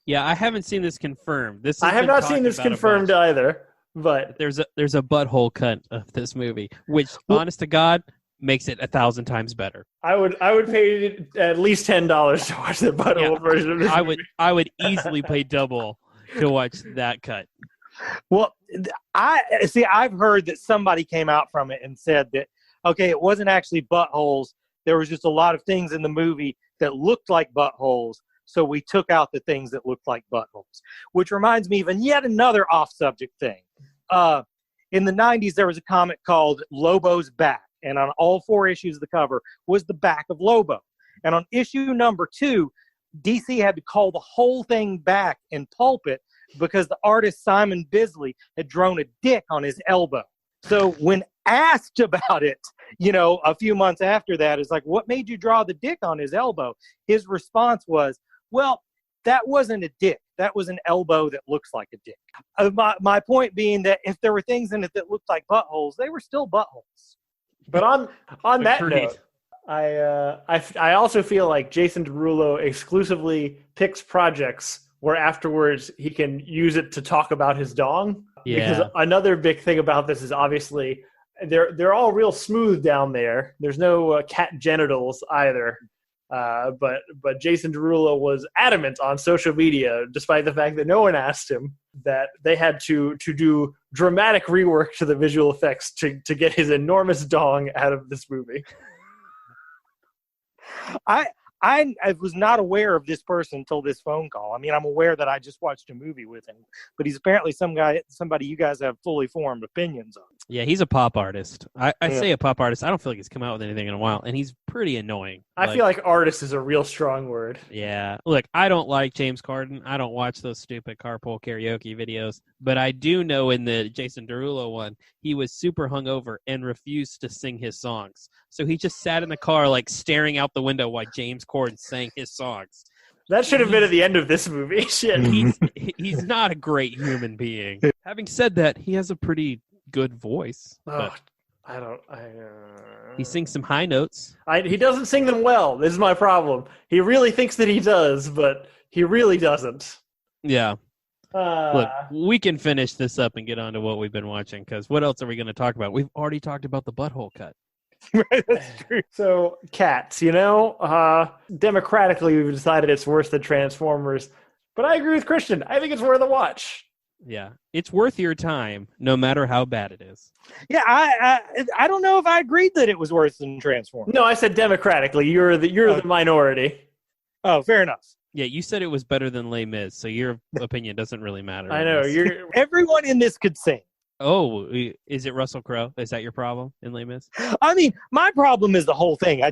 Yeah, I haven't seen this confirmed. I have not seen this confirmed either. But there's a butthole cut of this movie, which, honest to God, makes it 1,000 times better. I would pay at least $10 to watch the butthole version of this movie. I would easily pay double to watch that cut. Well, I've heard that somebody came out from it and said that, okay, it wasn't actually buttholes. There was just a lot of things in the movie that looked like buttholes, so we took out the things that looked like buttholes. Which reminds me of yet another off-subject thing. In the 90s, there was a comic called Lobo's Back, and on all 4 issues of the cover was the back of Lobo. And on issue number 2, DC had to call the whole thing back and pulp it because the artist Simon Bisley had drawn a dick on his elbow. So when asked about it, you know, a few months after that, it's like, what made you draw the dick on his elbow? His response was, well, that wasn't a dick. That was an elbow that looks like a dick. My point being that if there were things in it that looked like buttholes, they were still buttholes. But on that note, I also feel like Jason Derulo exclusively picks projects where afterwards he can use it to talk about his dong. Yeah. Because another big thing about this is obviously they're all real smooth down there. There's no cat genitals either. But Jason Derulo was adamant on social media, despite the fact that no one asked him, that they had to do dramatic rework to the visual effects to get his enormous dong out of this movie. I was not aware of this person until this phone call. I mean, I'm aware that I just watched a movie with him, but he's apparently somebody you guys have fully formed opinions on. Yeah, he's a pop artist. I say a pop artist. I don't feel like he's come out with anything in a while, and he's pretty annoying. I feel like artist is a real strong word. Yeah. Look, I don't like James Corden. I don't watch those stupid carpool karaoke videos. But I do know in the Jason Derulo one, he was super hungover and refused to sing his songs. So he just sat in the car, like, staring out the window while James Corden sang his songs. That should have been at the end of this movie. Shit. He's not a great human being. Having said that, he has a pretty good voice. Oh, he sings some high notes. He doesn't sing them well. This is my problem. He really thinks that he does, but he really doesn't. Yeah. Look, we can finish this up and get on to what we've been watching, because what else are we going to talk about? We've already talked about the butthole cut. Right, that's true. So, Cats, democratically we've decided it's worse than Transformers, but I agree with Christian. I think it's worth a watch. Yeah, it's worth your time, no matter how bad it is. Yeah, I don't know if I agreed that it was worse than Transformers. No, I said democratically. You're the minority. Oh, fair enough. Yeah, you said it was better than Les Mis, so your opinion doesn't really matter. I know. Everyone in this could sing. Oh, is it Russell Crowe? Is that your problem in Les Mis? I mean, my problem is the whole thing.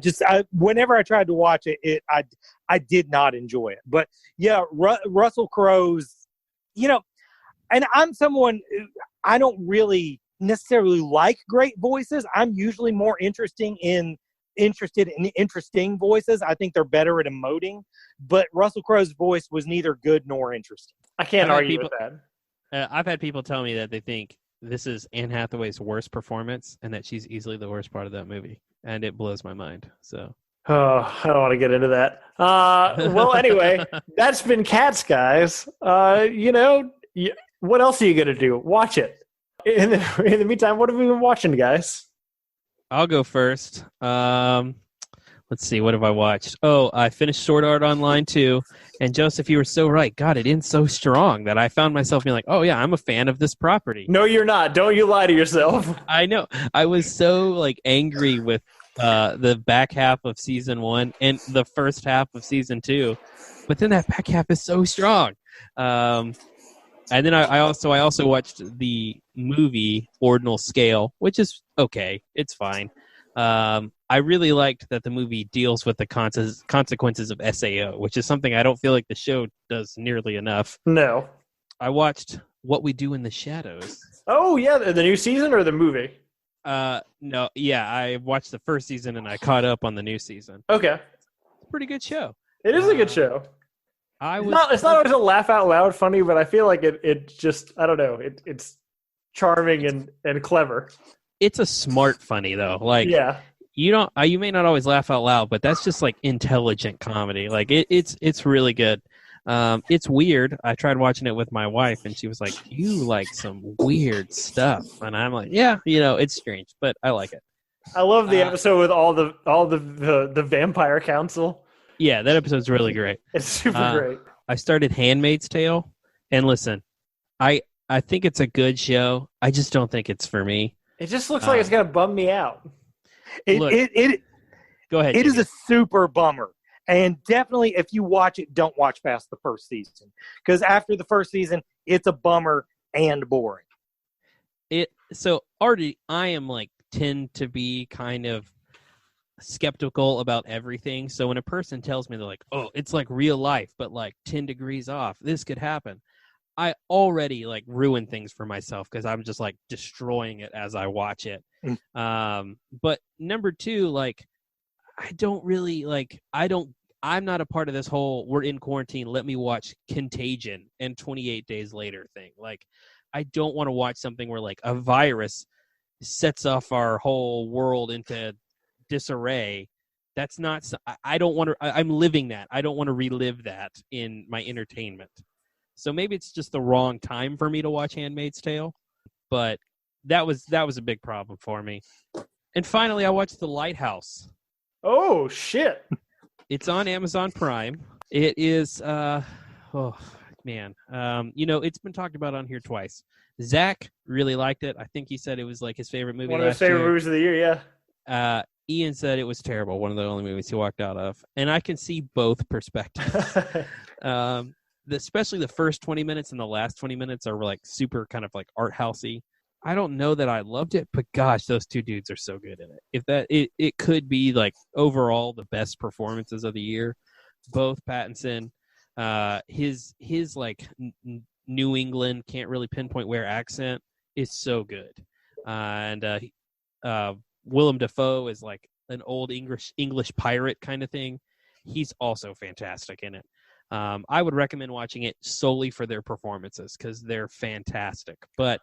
Whenever I tried to watch it, I did not enjoy it. But yeah, Russell Crowe's, and I'm someone, I don't really necessarily like great voices. I'm usually more interested in interesting voices. I think they're better at emoting. But Russell Crowe's voice was neither good nor interesting. I can't argue with that. I've had people tell me that they think this is Anne Hathaway's worst performance and that she's easily the worst part of that movie. And it blows my mind. So. Oh, I don't want to get into that. Well, anyway, that's been Cats, guys. What else are you going to do? Watch it. In the meantime, what have we been watching, guys? I'll go first. Let's see. What have I watched? Oh, I finished Sword Art Online 2. And Joseph, you were so right. God, it ends so strong that I found myself being like, oh, yeah, I'm a fan of this property. No, you're not. Don't you lie to yourself. I know. I was so angry with the back half of season 1 and the first half of season 2. But then that back half is so strong. And then I also watched the movie Ordinal Scale, which is okay. It's fine. I really liked that the movie deals with the consequences of SAO, which is something I don't feel like the show does nearly enough. No. I watched What We Do in the Shadows. Oh, yeah. The new season or the movie? No. Yeah, I watched the first season and I caught up on the new season. Okay. It's a pretty good show. It is a good show. It's not always a laugh out loud funny, but I feel like it just, I don't know, it's charming and clever. It's a smart funny though. Yeah. You may not always laugh out loud, but that's just intelligent comedy. It's really good. It's weird. I tried watching it with my wife and she was like, "You like some weird stuff." And I'm like, "Yeah, it's strange, but I like it." I love the episode with all the vampire council. Yeah, that episode's really great. It's super great. I started Handmaid's Tale, and listen, I think it's a good show. I just don't think it's for me. It just looks like it's gonna bum me out. Go ahead. It is a super bummer, and definitely if you watch it, don't watch past the first season, because after the first season, it's a bummer and boring. So Artie, I am tend to be kind of skeptical about everything. So when a person tells me they're like, "Oh, it's like real life, but 10 degrees off, this could happen," I already ruin things for myself because I'm just destroying it as I watch it. But number two, I don't really I'm not a part of this whole we're in quarantine, let me watch Contagion and 28 Days Later thing. I don't want to watch something where a virus sets off our whole world into disarray. That's not, I don't want to, I'm living that. I don't want to relive that in my entertainment. So maybe it's just the wrong time for me to watch Handmaid's Tale, but that was a big problem for me. And finally, I watched The Lighthouse. Oh, shit. It's on Amazon Prime. It is, oh, man. It's been talked about on here twice. Zach really liked it. I think he said it was his favorite movie. One of his favorite movies of the year, yeah. Ian said it was terrible. One of the only movies he walked out of. And I can see both perspectives. Especially the first 20 minutes and the last 20 minutes are super kind of art housey. I don't know that I loved it, but gosh, those two dudes are so good in it. If that it could be like overall the best performances of the year. Both Pattinson, his like New England can't really pinpoint where accent is so good, and Willem Dafoe is like an old English pirate kind of thing. He's also fantastic in it. I would recommend watching it solely for their performances because they're fantastic. But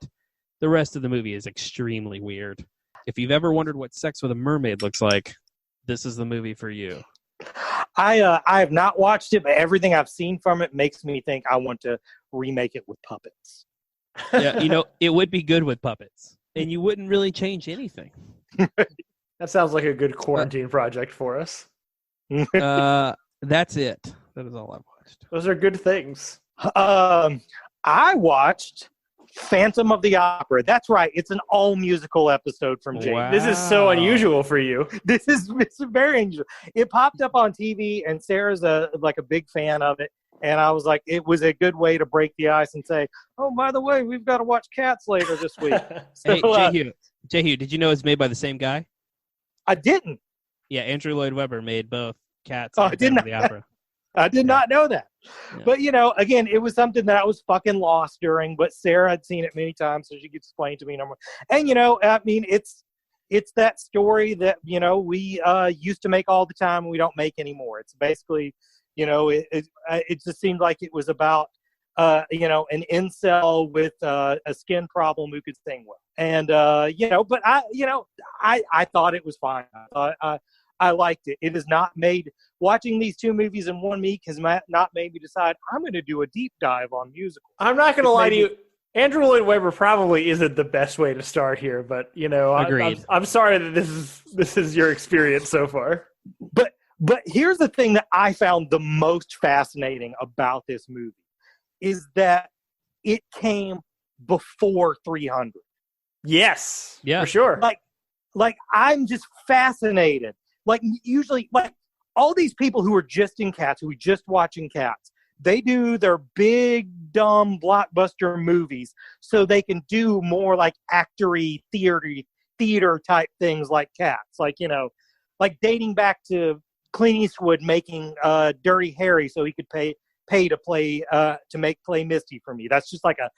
the rest of the movie is extremely weird. If you've ever wondered what Sex with a Mermaid looks like, this is the movie for you. I have not watched it, but everything I've seen from it makes me think I want to remake it with puppets. Yeah, it would be good with puppets, and you wouldn't really change anything. That sounds like a good quarantine project for us. That's it. That is all I've watched. Those are good things. I watched Phantom of the Opera. That's right. It's an all-musical episode from Jake. Wow. This is so unusual for you. It's very unusual. It popped up on TV, and Sarah's a big fan of it. And I was like, it was a good way to break the ice and say, oh, by the way, we've got to watch Cats later this week. So, Hey, Jehu, did you know it's made by the same guy? I didn't. Yeah, Andrew Lloyd Webber made both Cats Oh, and Phantom of the Opera. I did not know that. Yeah. But, again, it was something that I was fucking lost during, but Sarah had seen it many times, so she could explain to me. And, I mean, it's that story that, we used to make all the time and we don't make anymore. It's basically, it just seemed like it was about, an incel with a skin problem who could sing well. And, but I thought it was fine. I liked it. It is not made, watching these two movies in 1 week has not made me decide I'm going to do a deep dive on musicals. I'm not going to lie to you. Andrew Lloyd Webber probably isn't the best way to start here, but Agreed. I'm sorry that this is your experience so far. But here's the thing that I found the most fascinating about this movie is that it came before 300. Yes, yeah, for sure. Like I'm just fascinated. Like usually, like all these people who are just in Cats, who are just watching Cats, they do their big, dumb, blockbuster movies so they can do more like actory, theater type things like Cats. Like, like dating back to Clint Eastwood making Dirty Harry so he could pay to play play Misty for me. That's just like a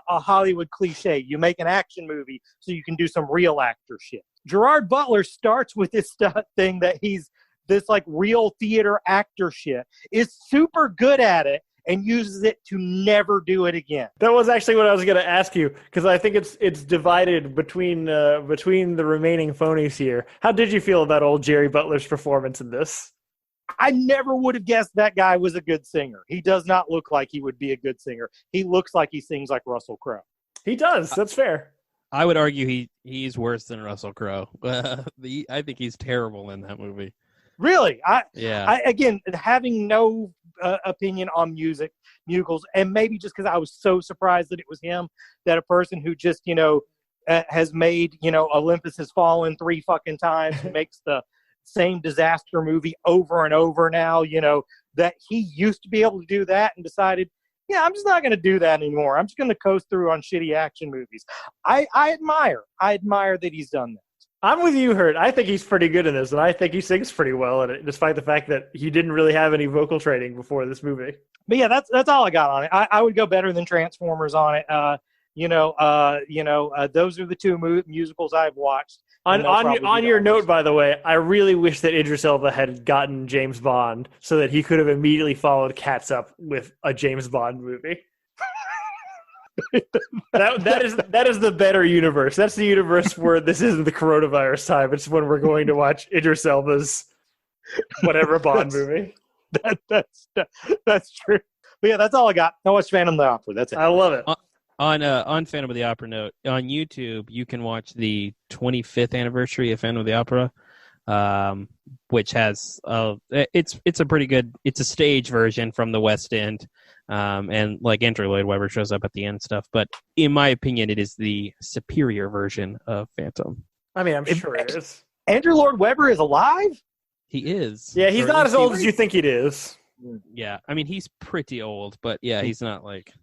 Hollywood cliche. You make an action movie so you can do some real actor shit. Gerard Butler starts with this thing that he's this like real theater actor shit, is super good at it, and uses it to never do it again. That was actually what I was going to ask you, because I think it's divided between the remaining phonies here. How did you feel about old Jerry Butler's performance in this? I never would have guessed that guy was a good singer. He does not look like he would be a good singer. He looks like he sings like Russell Crowe. He does. That's fair. I would argue he's worse than Russell Crowe. I think he's terrible in that movie. Really? Yeah. I again, having no opinion on musicals, and maybe just because I was so surprised that it was him, that a person who just, has made, Olympus Has Fallen 3 fucking times and makes the same disaster movie over and over now, that he used to be able to do that and decided, yeah, I'm just not going to do that anymore. I'm just going to coast through on shitty action movies. I admire that he's done that. I'm with you, Hurt. I think he's pretty good in this, and I think he sings pretty well in it, despite the fact that he didn't really have any vocal training before this movie. But yeah, that's all I got on it. I would go better than Transformers on it. Those are the two musicals I've watched. On your note, by the way, I really wish that Idris Elba had gotten James Bond so that he could have immediately followed Cats up with a James Bond movie. that is the better universe. That's the universe where this isn't the coronavirus time. It's when we're going to watch Idris Elba's whatever Bond movie. That's true. But yeah, that's all I got. I watched Phantom of the Opera. That's it. I love it. On Phantom of the Opera note, on YouTube, you can watch the 25th anniversary of Phantom of the Opera, which has it's a pretty good. It's a stage version from the West End, and like Andrew Lloyd Webber shows up at the end and stuff. But in my opinion, it is the superior version of Phantom. I mean, I'm sure it is. Andrew Lloyd Webber is alive? He is. Yeah, he's not as old as you think he is. Yeah, I mean, he's pretty old, but yeah, he's not like.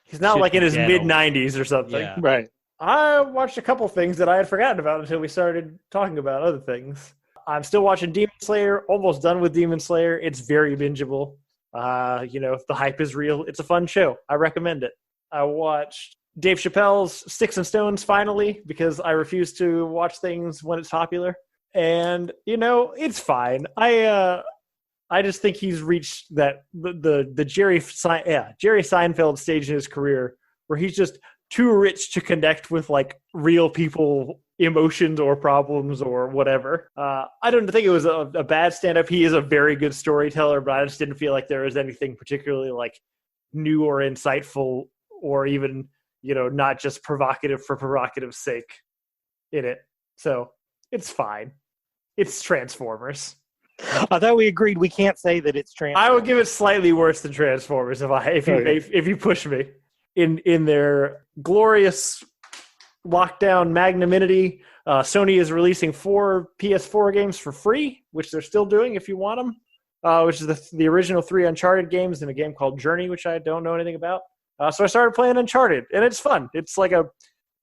He's not like in his Shouldn't get mid-90s or something. Yeah. Right. I watched a couple things that I had forgotten about until we started talking about other things. I'm still watching Demon Slayer, almost done with Demon Slayer. It's very bingeable. If the hype is real, it's a fun show. I recommend it. I watched Dave Chappelle's Sticks and Stones finally because I refuse to watch things when it's popular. And, it's fine. I just think he's reached that the Jerry Seinfeld stage in his career where he's just too rich to connect with like real people emotions or problems or whatever. I don't think it was a bad stand-up. He is a very good storyteller, but I just didn't feel like there was anything particularly like new or insightful or even, not just provocative for provocative's sake in it. So it's fine. It's Transformers. I thought we agreed we can't say that it's Transformers. I would give it slightly worse than Transformers if you push me. In their glorious lockdown magnanimity, Sony is releasing 4 PS4 games for free, which they're still doing if you want them, which is the original 3 Uncharted games and a game called Journey, which I don't know anything about. So I started playing Uncharted, and it's fun. It's like a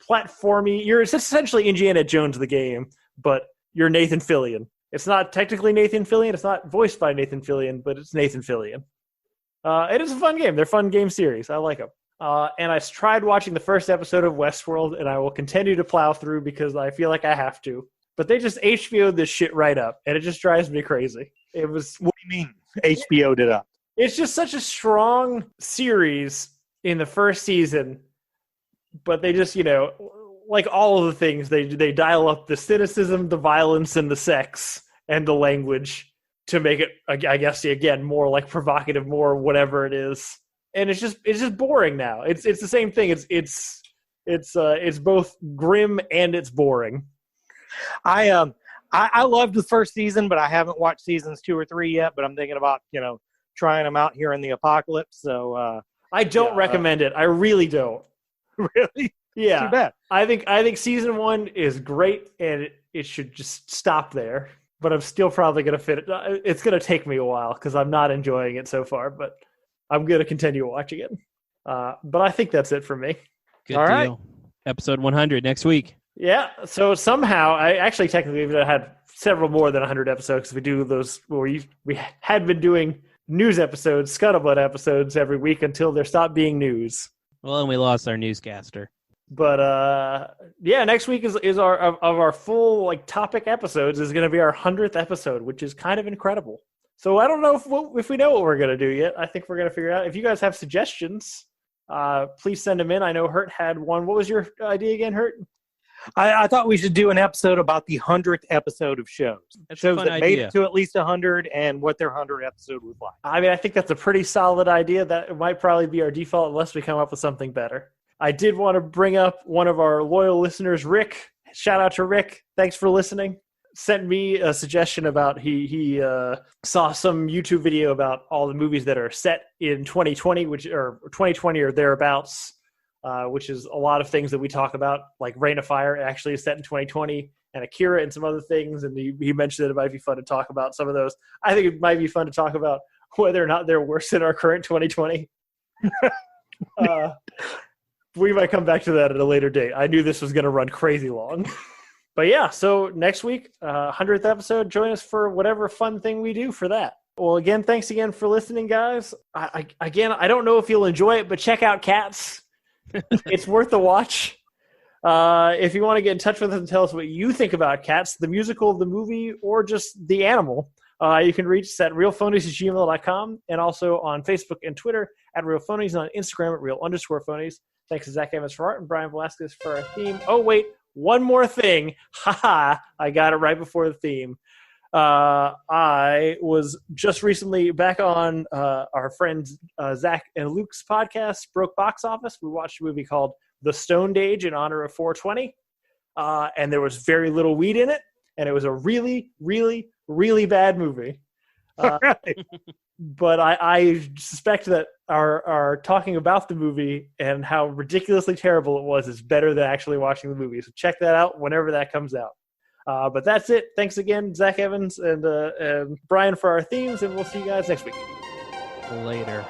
platformy. It's essentially Indiana Jones the game, but you're Nathan Fillion. It's not technically Nathan Fillion. It's not voiced by Nathan Fillion, but it's Nathan Fillion. It is a fun game. They're a fun game series. I like them. And I tried watching the first episode of Westworld, and I will continue to plow through because I feel like I have to. But they just HBO'd this shit right up, and it just drives me crazy. It was. What do you mean HBO'd it up? It's just such a strong series in the first season, but they just, like all of the things, they dial up the cynicism, the violence, and the sex, and the language to make it, I guess, again, more like provocative, more whatever it is. And it's just boring now. It's the same thing. It's both grim and it's boring. I loved the first season, but I haven't watched seasons 2 or 3 yet. But I'm thinking about trying them out here in the apocalypse. So I don't recommend it. I really don't. Really? Yeah. Too bad. I think season 1 is great, and it should just stop there. But I'm still probably going to fit it. It's going to take me a while because I'm not enjoying it so far, but I'm going to continue watching it. But I think that's it for me. Good All deal. right. Episode 100 next week. Yeah. So somehow, I actually technically had several more than 100 episodes because we do those where we had been doing news episodes, Scuttlebutt episodes every week until there stopped being news. Well, and we lost our newscaster. But next week is our full topic episodes is going to be our 100th episode, which is kind of incredible. So I don't know if we know what we're going to do yet. I think we're going to figure it out. If you guys have suggestions, please send them in. I know Hurt had one. What was your idea again, Hurt? I thought we should do an episode about the 100th episode of shows. That's shows a that fun made idea. it to at least 100 and what their 100th episode was like. I mean, I think that's a pretty solid idea. That might probably be our default unless we come up with something better. I did want to bring up one of our loyal listeners, Rick. Shout out to Rick. Thanks for listening. Sent me a suggestion about he saw some YouTube video about all the movies that are set in 2020, or 2020 or thereabouts, which is a lot of things that we talk about, like Reign of Fire actually is set in 2020, and Akira and some other things. And he mentioned that it might be fun to talk about some of those. I think it might be fun to talk about whether or not they're worse than our current 2020. We might come back to that at a later date. I knew this was going to run crazy long. But yeah, so next week, 100th episode, join us for whatever fun thing we do for that. Well, again, thanks again for listening, guys. I don't know if you'll enjoy it, but check out Cats. It's worth a watch. If you want to get in touch with us and tell us what you think about Cats, the musical, the movie, or just the animal, you can reach us at realphonies@gmail.com and also on Facebook and Twitter at realphonies and on Instagram at real_phonies. Thanks to Zach Evans for art and Brian Velasquez for our theme. Oh, wait, one more thing. Haha, I got it right before the theme. I was just recently back on our friends Zach and Luke's podcast, Broke Box Office. We watched a movie called The Stoned Age in honor of 420. And there was very little weed in it. And it was a really, really, really bad movie. But I suspect that our talking about the movie and how ridiculously terrible it was is better than actually watching the movie. So check that out whenever that comes out. But that's it. Thanks again, Zach Evans and Brian for our themes, and we'll see you guys next week. Later.